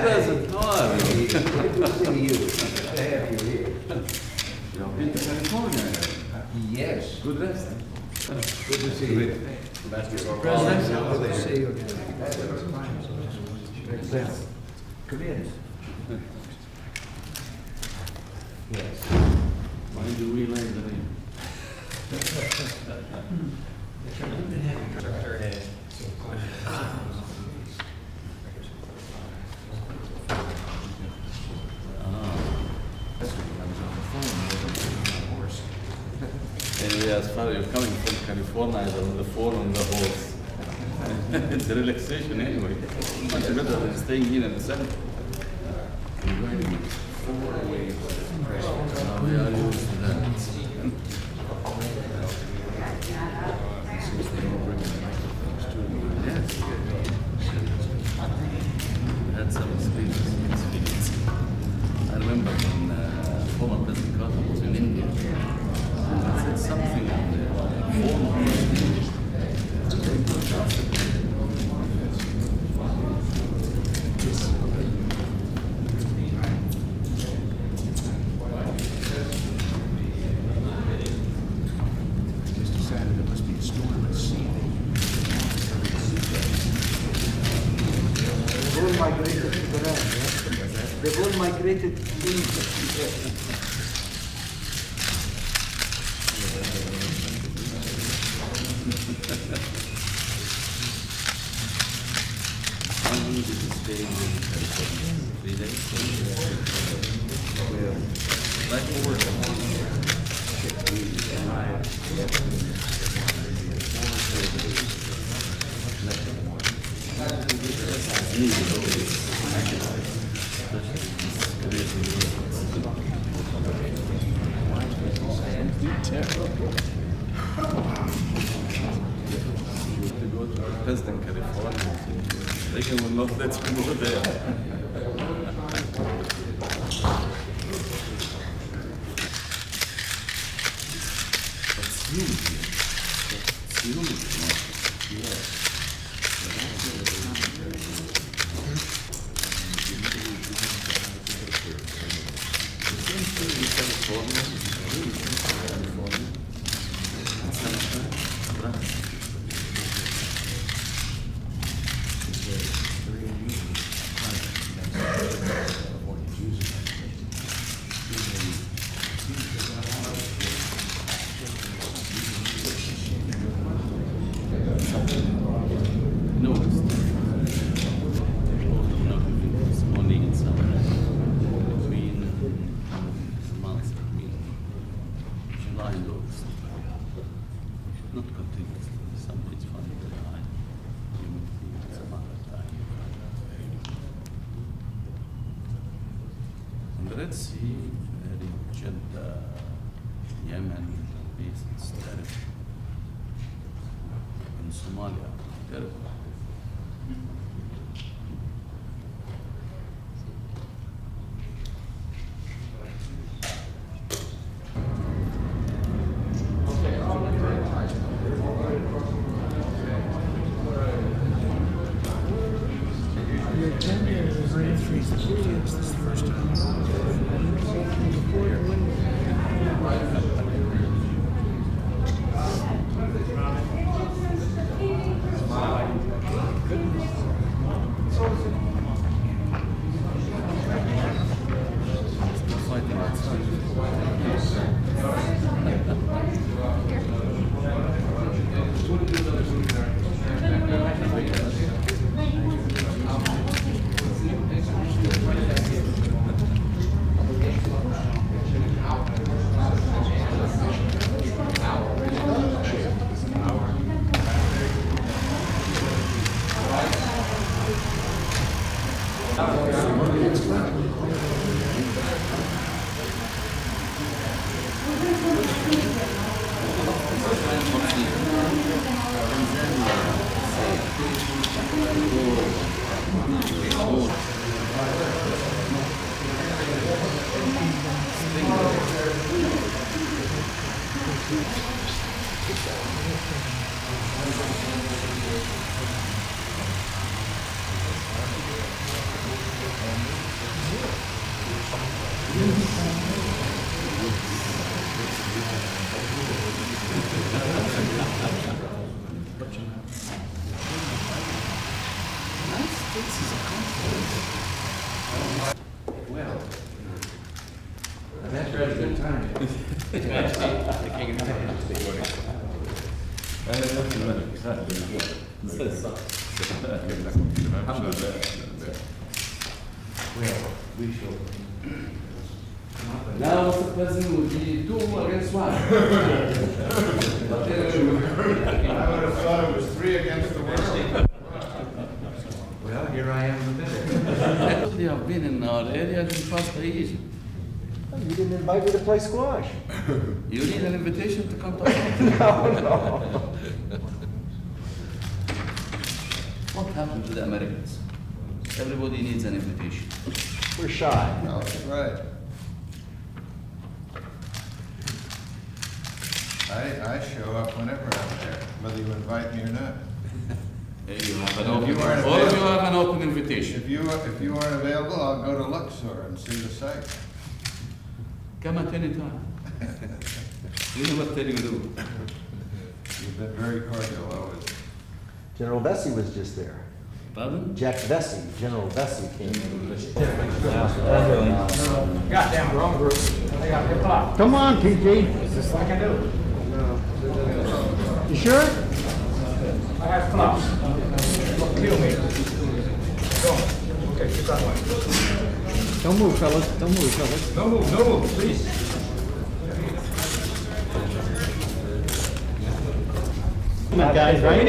President, how are you? Good to see you. Good to have you here. You've been to California. Yes. Good rest. Good to see you. President, Good to see you again. Come in. Yes. Why do we like the rain? Anyway, as far as you're coming from California, I was on the phone on the horse. It's a relaxation anyway. Much better than staying here in the center. We're going to be 4 waves of pressure. Now we are used to that. Since they all bring the microphones to me. Yes. We had some experience. I remember when former President Carter was in India. I said something on the phone. They've all migrated to the land, yeah? They've all migrated to Egypt. How long did you stay in California? 3 days? Like for work? To go to President California, Reagan will not let you go there. It's huge here. It's huge. Yes. No, it's only in summer. Between months, between July and August. Not continuously. Some days fun, high. Some other time. On the Red Sea, Jeddah, Yemen, it's terrible. In Somalia, terrible. your agenda is ready for experience this first time. Now, Mr. President, would be 2 against 1. I would have thought it was 3 against the world. Well, here I am in the middle. They have been in our area in past 3 years. You didn't invite me to play squash. You need an invitation to come to our No. What happened to the Americans? Everybody needs an invitation. We're shy. No, that's right. I show up whenever I'm there, whether you invite me or not. Hey, you have an If open, you aren't all of you available- have an open invitation. If you aren't available, I'll go to Luxor and see the site. Come at any time. We know what tell you to do. You've been very cordial always. General Vesey was just there. Pardon? Jack Vesey, General Vesey came in. Goddamn wrong group. I got hip hop. Come on, PG. Just like I do. You sure? I have flops. Kill me. Go. Okay, keep that way. Don't move, fellas. Don't move, fellas. No move, please. Come on, guys, right?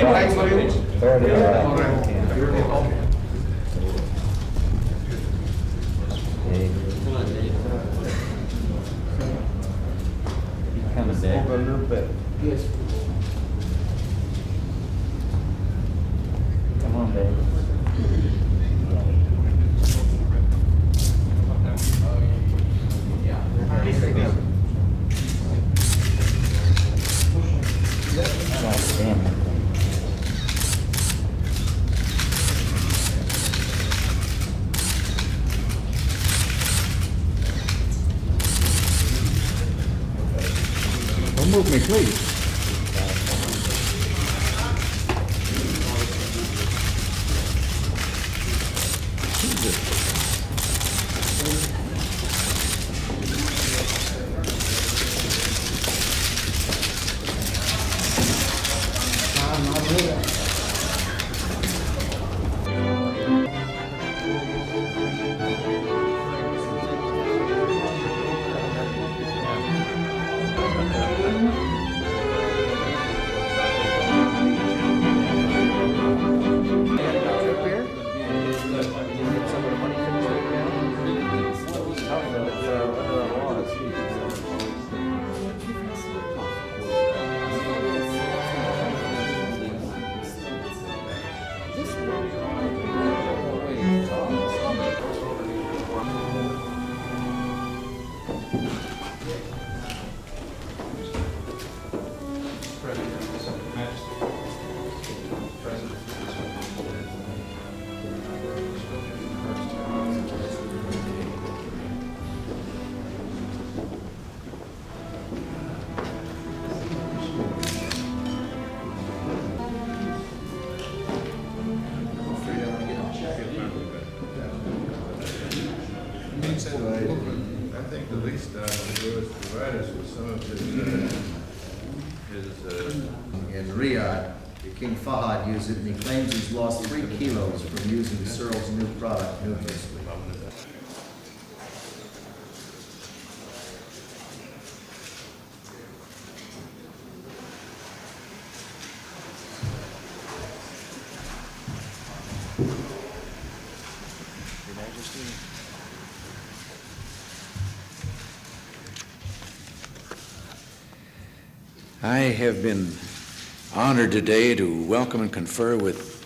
Move a little bit. Yes. Come on, baby. Don't move me, please. I think the least I would do is provide us with some of his In Riyadh, the King Fahad used it, and he claims he's lost 3 kilos from using Searle's new product, Nucleus. I have been honored today to welcome and confer with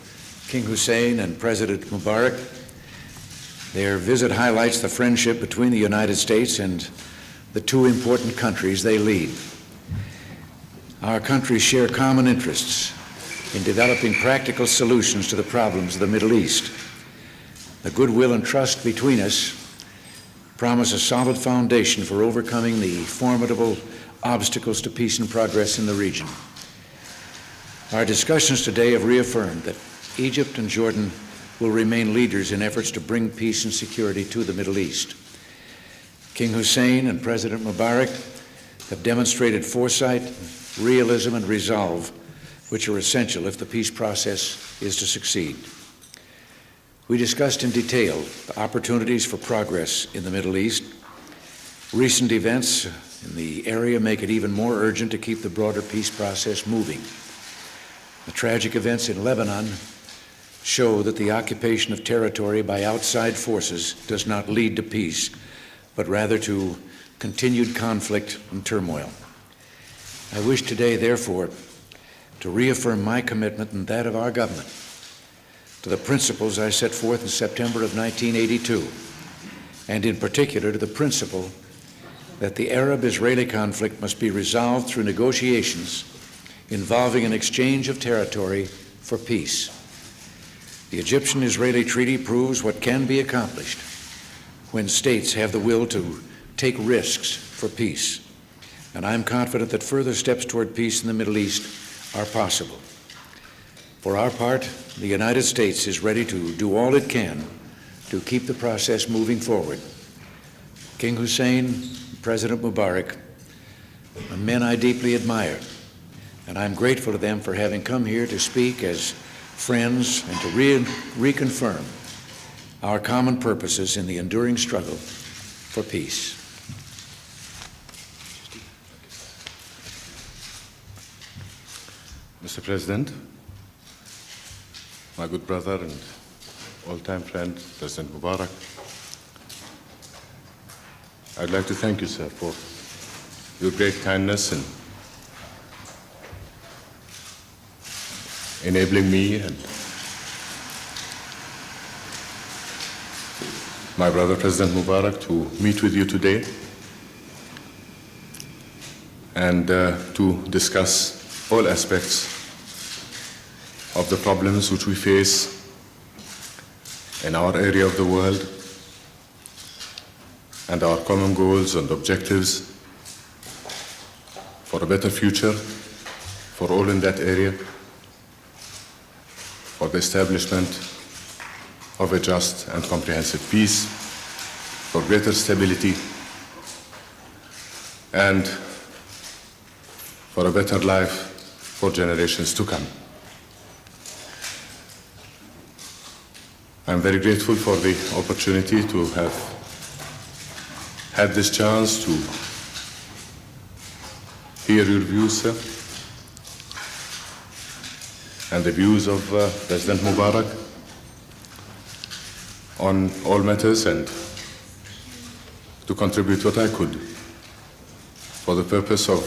King Hussein and President Mubarak. Their visit highlights the friendship between the United States and the 2 important countries they lead. Our countries share common interests in developing practical solutions to the problems of the Middle East. The goodwill and trust between us promise a solid foundation for overcoming the formidable obstacles to peace and progress in the region. Our discussions today have reaffirmed that Egypt and Jordan will remain leaders in efforts to bring peace and security to the Middle East. King Hussein and President Mubarak have demonstrated foresight, realism, and resolve, which are essential if the peace process is to succeed. We discussed in detail the opportunities for progress in the Middle East. Recent events in the area make it even more urgent to keep the broader peace process moving. The tragic events in Lebanon show that the occupation of territory by outside forces does not lead to peace, but rather to continued conflict and turmoil. I wish today, therefore, to reaffirm my commitment and that of our government to the principles I set forth in September of 1982, and in particular to the principle that the Arab-Israeli conflict must be resolved through negotiations involving an exchange of territory for peace. The Egyptian-Israeli treaty proves what can be accomplished when states have the will to take risks for peace, and I'm confident that further steps toward peace in the Middle East are possible. For our part, the United States is ready to do all it can to keep the process moving forward. King Hussein, President Mubarak, are men I deeply admire, and I'm grateful to them for having come here to speak as friends and to reconfirm our common purposes in the enduring struggle for peace. Mr. President, my good brother and all-time friend, President Mubarak, I'd like to thank you, sir, for your great kindness in enabling me and my brother, President Mubarak, to meet with you today and to discuss all aspects of the problems which we face in our area of the world and our common goals and objectives for a better future for all in that area, for the establishment of a just and comprehensive peace, for greater stability, and for a better life for generations to come. I'm very grateful for the opportunity to have had this chance to hear your views, sir, and the views of President Mubarak on all matters, and to contribute what I could for the purpose of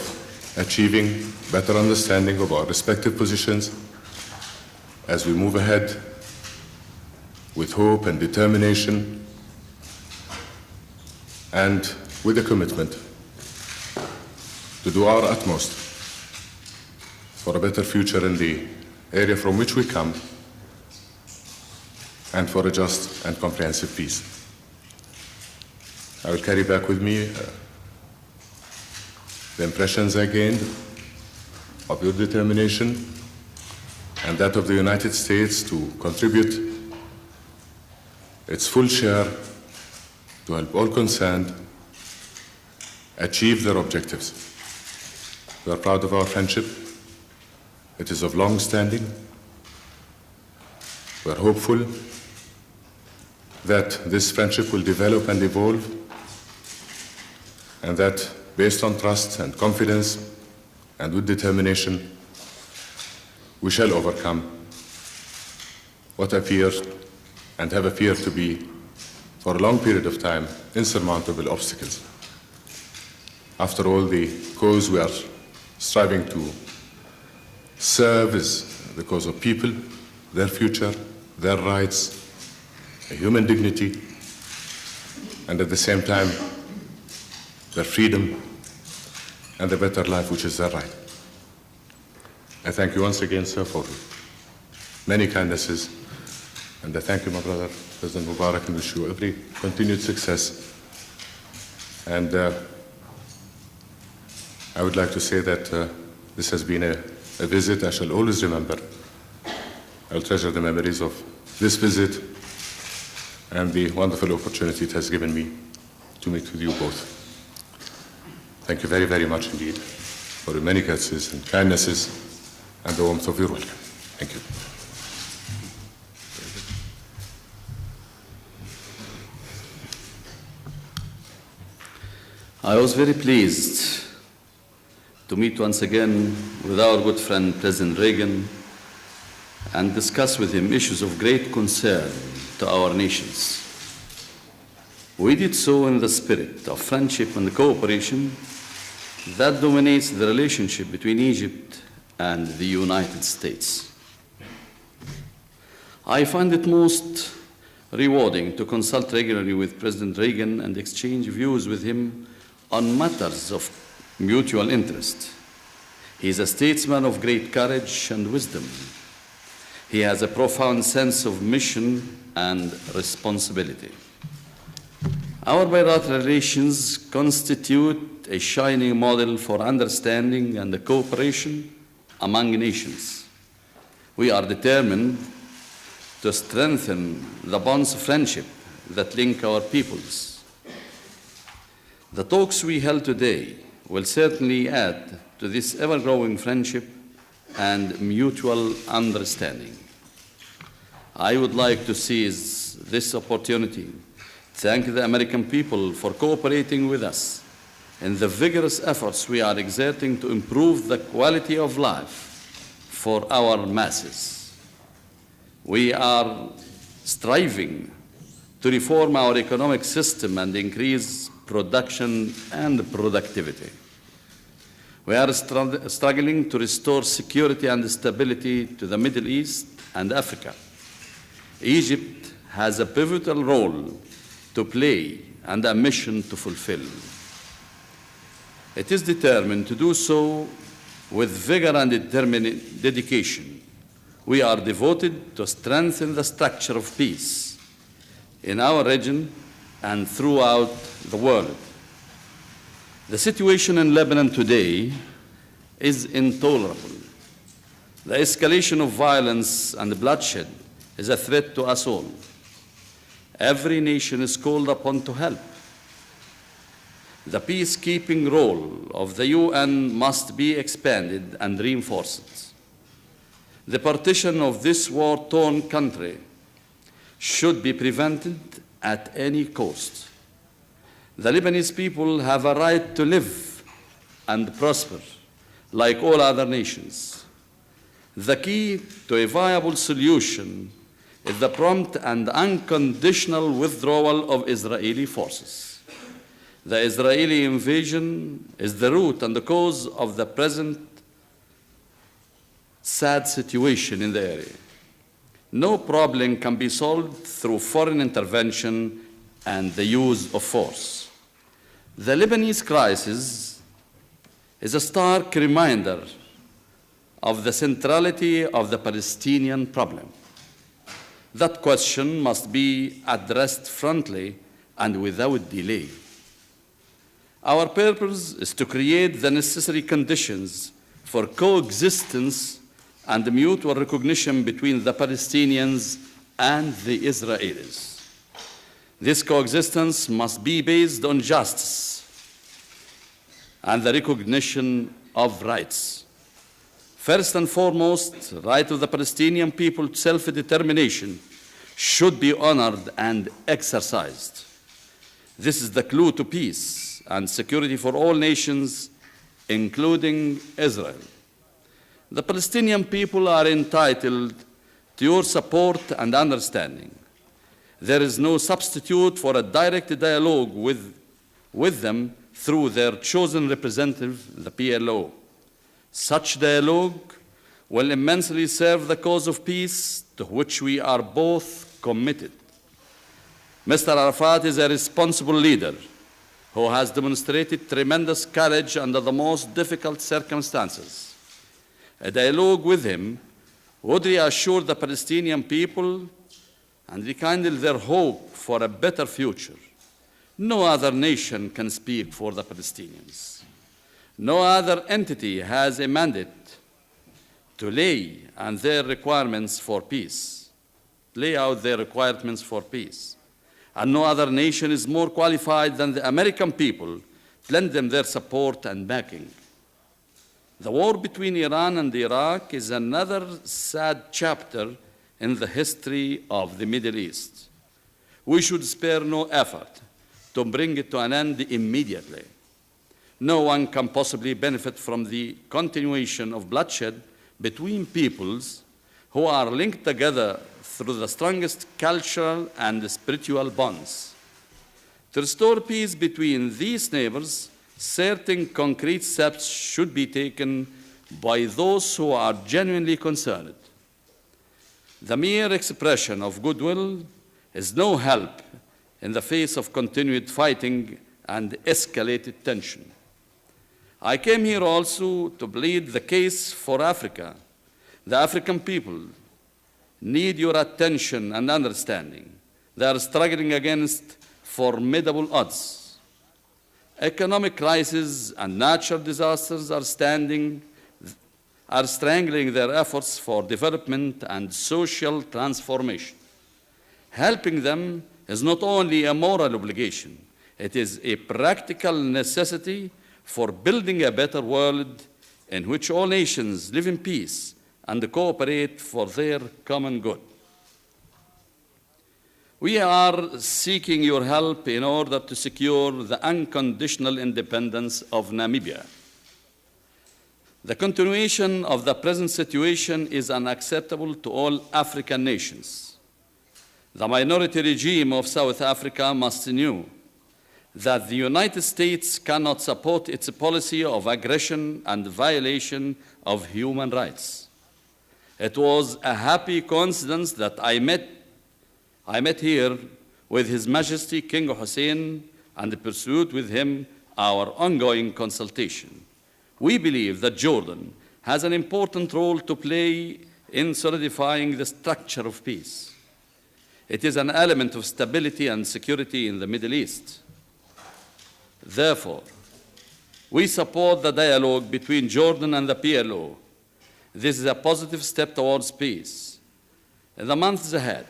achieving better understanding of our respective positions as we move ahead with hope and determination and with a commitment to do our utmost for a better future in the area from which we come and for a just and comprehensive peace. I will carry back with me the impressions I gained of your determination and that of the United States to contribute its full share to help all concerned achieve their objectives. We are proud of our friendship. It is of long standing. We are hopeful that this friendship will develop and evolve, and that based on trust and confidence and with determination, we shall overcome what appear and have appeared to be, for a long period of time, insurmountable obstacles. After all, the cause we are striving to serve is the cause of people, their future, their rights, a human dignity, and at the same time, their freedom and the better life which is their right. I thank you once again, sir, for many kindnesses, and I thank you, my brother, President Mubarak, and wish you every continued success. And I would like to say that this has been a visit I shall always remember. I'll treasure the memories of this visit and the wonderful opportunity it has given me to meet with you both. Thank you very, very much indeed for your many courtesies and kindnesses and the warmth of your welcome. Thank you. I was very pleased to meet once again with our good friend President Reagan and discuss with him issues of great concern to our nations. We did so in the spirit of friendship and cooperation that dominates the relationship between Egypt and the United States. I find it most rewarding to consult regularly with President Reagan and exchange views with him on matters of mutual interest. He is a statesman of great courage and wisdom. He has a profound sense of mission and responsibility. Our bilateral relations constitute a shining model for understanding and cooperation among nations. We are determined to strengthen the bonds of friendship that link our peoples. The talks we held today will certainly add to this ever-growing friendship and mutual understanding. I would like to seize this opportunity to thank the American people for cooperating with us in the vigorous efforts we are exerting to improve the quality of life for our masses. We are striving to reform our economic system and increase production and productivity. We are struggling to restore security and stability to the Middle East and Africa. Egypt has a pivotal role to play and a mission to fulfill. It is determined to do so with vigor and dedication. We are devoted to strengthen the structure of peace in our region and throughout the world. The situation in Lebanon today is intolerable. The escalation of violence and bloodshed is a threat to us all. Every nation is called upon to help. The peacekeeping role of the UN must be expanded and reinforced. The partition of this war-torn country should be prevented at any cost. The Lebanese people have a right to live and prosper like all other nations. The key to a viable solution is the prompt and unconditional withdrawal of Israeli forces. The Israeli invasion is the root and the cause of the present sad situation in the area. No problem can be solved through foreign intervention and the use of force. The Lebanese crisis is a stark reminder of the centrality of the Palestinian problem. That question must be addressed frontally and without delay. Our purpose is to create the necessary conditions for coexistence and mutual recognition between the Palestinians and the Israelis. This coexistence must be based on justice and the recognition of rights. First and foremost, the right of the Palestinian people to self-determination should be honored and exercised. This is the clue to peace and security for all nations, including Israel. The Palestinian people are entitled to your support and understanding. There is no substitute for a direct dialogue with them through their chosen representative, the PLO. Such dialogue will immensely serve the cause of peace to which we are both committed. Mr. Arafat is a responsible leader who has demonstrated tremendous courage under the most difficult circumstances. A dialogue with him would reassure the Palestinian people and rekindle their hope for a better future. No other nation can speak for the Palestinians. No other entity has a mandate to lay out their requirements for peace. and no other nation is more qualified than the American people to lend them their support and backing. The war between Iran and Iraq is another sad chapter in the history of the Middle East. We should spare no effort to bring it to an end immediately. No one can possibly benefit from the continuation of bloodshed between peoples who are linked together through the strongest cultural and spiritual bonds. To restore peace between these neighbors, certain concrete steps should be taken by those who are genuinely concerned. The mere expression of goodwill is no help in the face of continued fighting and escalated tension. I came here also to plead the case for Africa. The African people need your attention and understanding. They are struggling against formidable odds. Economic crises and natural disasters are strangling their efforts for development and social transformation. Helping them is not only a moral obligation, it is a practical necessity for building a better world in which all nations live in peace and cooperate for their common good. We are seeking your help in order to secure the unconditional independence of Namibia. The continuation of the present situation is unacceptable to all African nations. The minority regime of South Africa must know that the United States cannot support its policy of aggression and violation of human rights. It was a happy coincidence that I met here with His Majesty King Hussein and pursued with him our ongoing consultation. We believe that Jordan has an important role to play in solidifying the structure of peace. It is an element of stability and security in the Middle East. Therefore, we support the dialogue between Jordan and the PLO. This is a positive step towards peace. In the months ahead,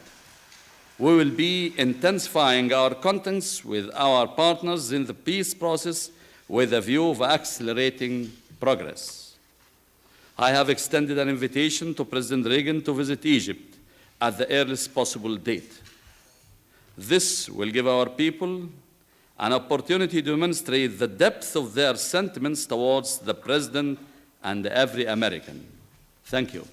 we will be intensifying our contacts with our partners in the peace process with a view of accelerating progress. I have extended an invitation to President Reagan to visit Egypt at the earliest possible date. This will give our people an opportunity to demonstrate the depth of their sentiments towards the President and every American. Thank you.